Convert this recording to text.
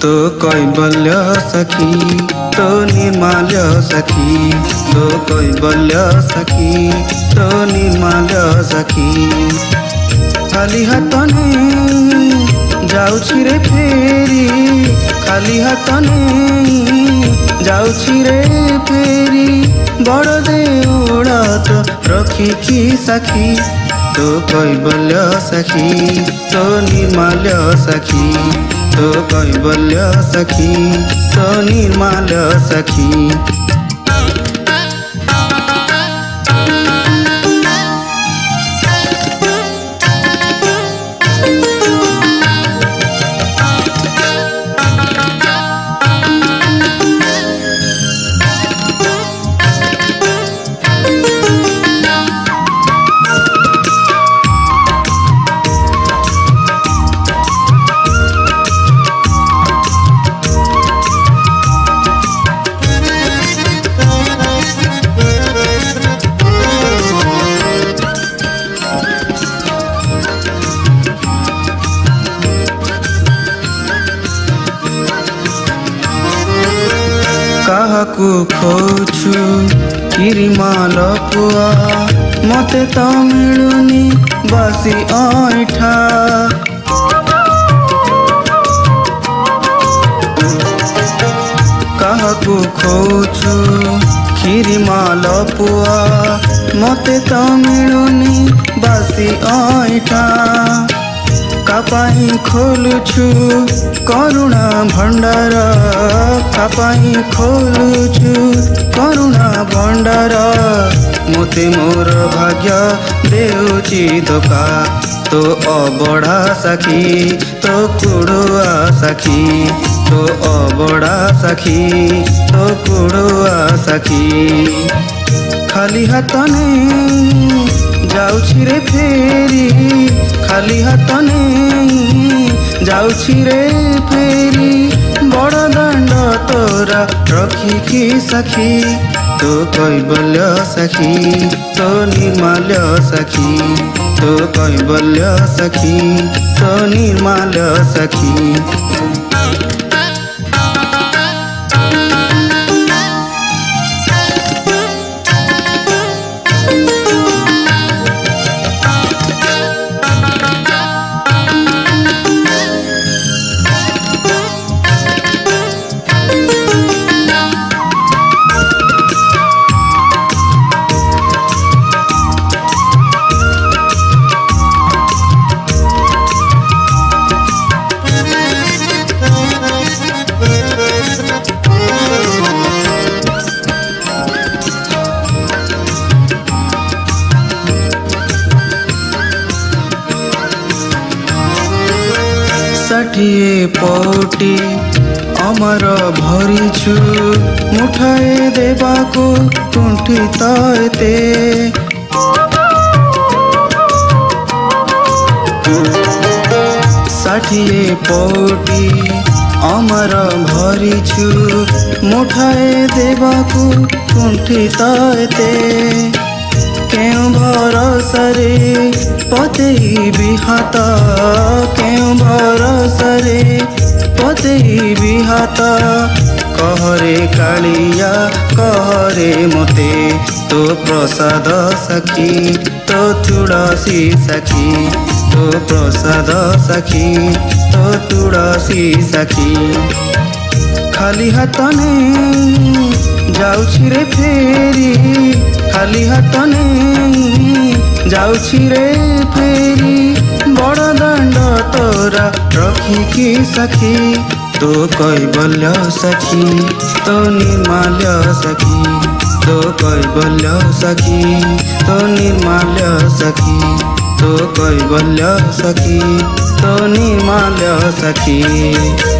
तो कैबल्य सखी तो निर्माल्य सखी तो कैबल्य सखी तो निर्माल्य सखी खाली हाथने जाउछि रे फेरी खाली हाथने जाउछि रे फेरी बड़ देउड़ा तो रखिकी सखी तो कैबल्य सखी तो निर्माल्य सखी तो कैबल्य सखी तो निर्माल्य सखी काहाकू खोजु किरिमाल पुआ मते तो मिलुनी बासी ऐठा काहाकू खोजु किरिमाल पुआ मते तो मिलुनी बासी ऐठा कापाई खोलुछु करुणा भंडार कापाई खोलुछु करुणा भंडार मोते मोर भाग्य देउची धोका तो अबड़ा सखी तो कुड़ुआ सखी तो अबड़ा सखी तो कुड़ुआ सखी खाली हाथने जाउछि रे फेरी खाली हाथने जाउछि रे फेरी बड़ दांड तोरा रखिकी सखी तो कैबल्य सखी तो निर्माल्य सखी तो कैबल्य सखी तो निर्माल्य सखी षाठिए पौटी अमर भरिछु मुठाए देबाको कुंठित एते षाठिए पौटी अमर भरिछु मुठाए देबाको कुंठित एते क्यों भरोसरे पतेई बिहात क्यों भरोसरे पतेई बिहात कहरे कालिया कहरे मते तो प्रसाद सखी तो तुलसी सखी तो प्रसाद सखी तो तुलसी सखी खाली हाथने जाउछि रे फेरी खाली हाथने जाउछि रे फेरी बड़ दांड तोरा रखिकी सखी तो कैबल्य सखी तो निर्माल्य सखी तो कैबल्य सखी तो निर्माल्य सखी तो कैबल्य सखी तो निर्माल्य सखी।